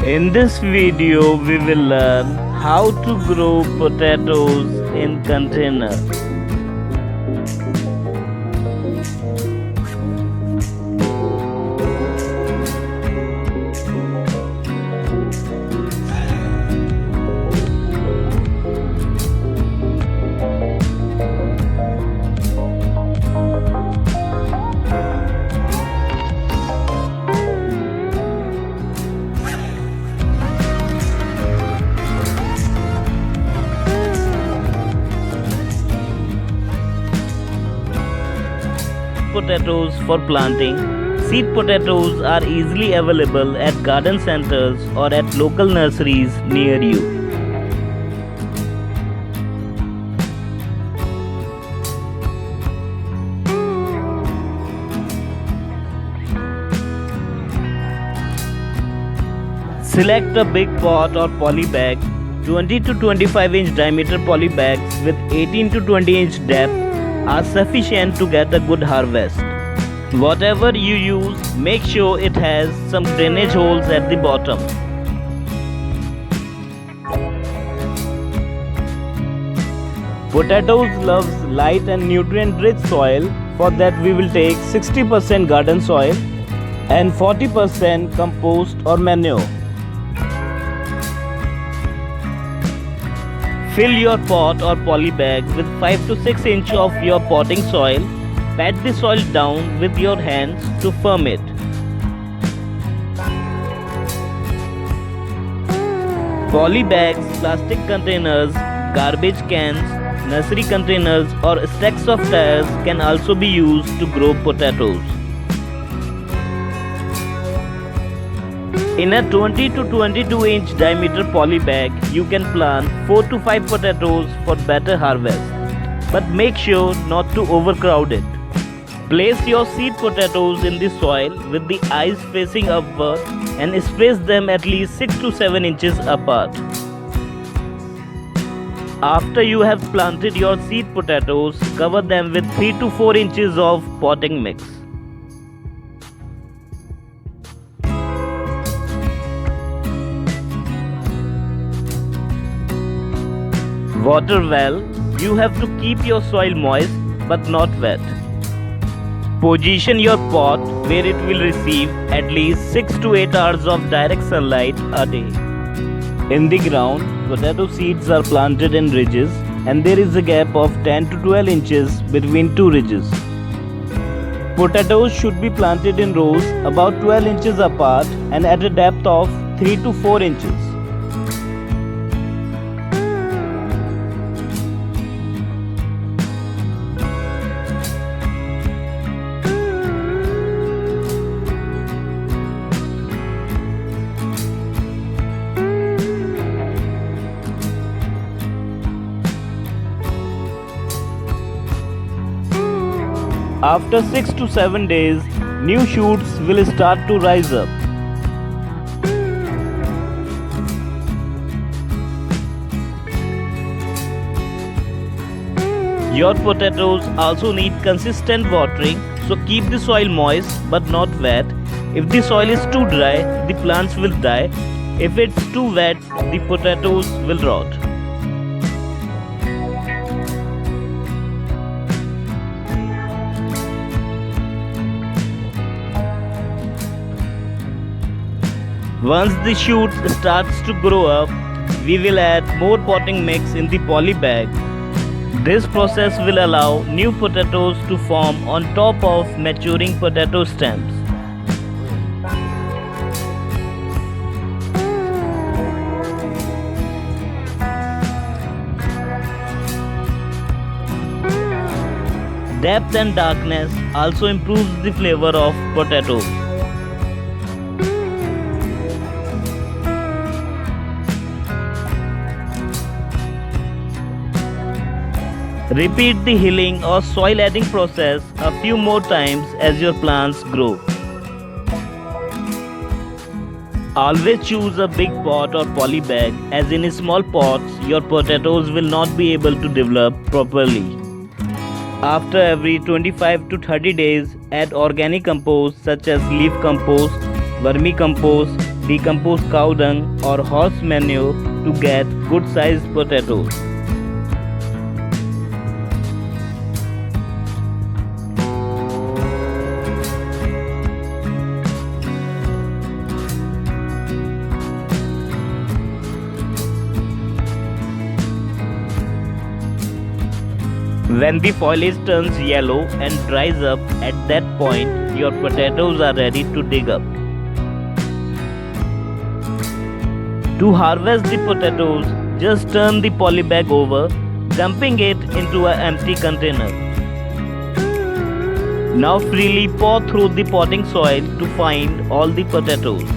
In this video, we will learn how to grow potatoes in container. Potatoes for planting. Seed potatoes are easily available at garden centers or at local nurseries near you. Select a big pot or poly bag. 20 to 25 inch diameter poly bags with 18 to 20 inch depth are sufficient to get a good harvest. Whatever you use, make sure it has some drainage holes at the bottom. Potatoes loves light and nutrient-rich soil. For that we will take 60% garden soil and 40% compost or manure. Fill your pot or poly bag with 5 to 6 inch of your potting soil. Pat the soil down with your hands to firm it. Poly bags, plastic containers, garbage cans, nursery containers or stacks of tires can also be used to grow potatoes. In a 20 to 22 inch diameter poly bag, you can plant 4 to 5 potatoes for better harvest. But make sure not to overcrowd it. Place your seed potatoes in the soil with the eyes facing upward and space them at least 6 to 7 inches apart. After you have planted your seed potatoes, cover them with 3 to 4 inches of potting mix. Water well. You have to keep your soil moist but not wet. Position your pot where it will receive at least 6 to 8 hours of direct sunlight a day. In the ground, potato seeds are planted in ridges and there is a gap of 10 to 12 inches between two ridges. Potatoes should be planted in rows about 12 inches apart and at a depth of 3 to 4 inches. After 6 to 7 days, new shoots will start to rise up. Your potatoes also need consistent watering, so keep the soil moist but not wet. If the soil is too dry, the plants will die. If it's too wet, the potatoes will rot. Once the shoot starts to grow up, we will add more potting mix in the poly bag. This process will allow new potatoes to form on top of maturing potato stems. Depth and darkness also improves the flavor of potatoes. Repeat the hilling or soil adding process a few more times as your plants grow. Always choose a big pot or poly bag, as in small pots your potatoes will not be able to develop properly. After every 25 to 30 days, add organic compost such as leaf compost, vermicompost, decompose cow dung or horse manure to get good sized potatoes. When the foliage turns yellow and dries up, at that point your potatoes are ready to dig up. To harvest the potatoes, just turn the poly bag over, dumping it into an empty container. Now freely pour through the potting soil to find all the potatoes.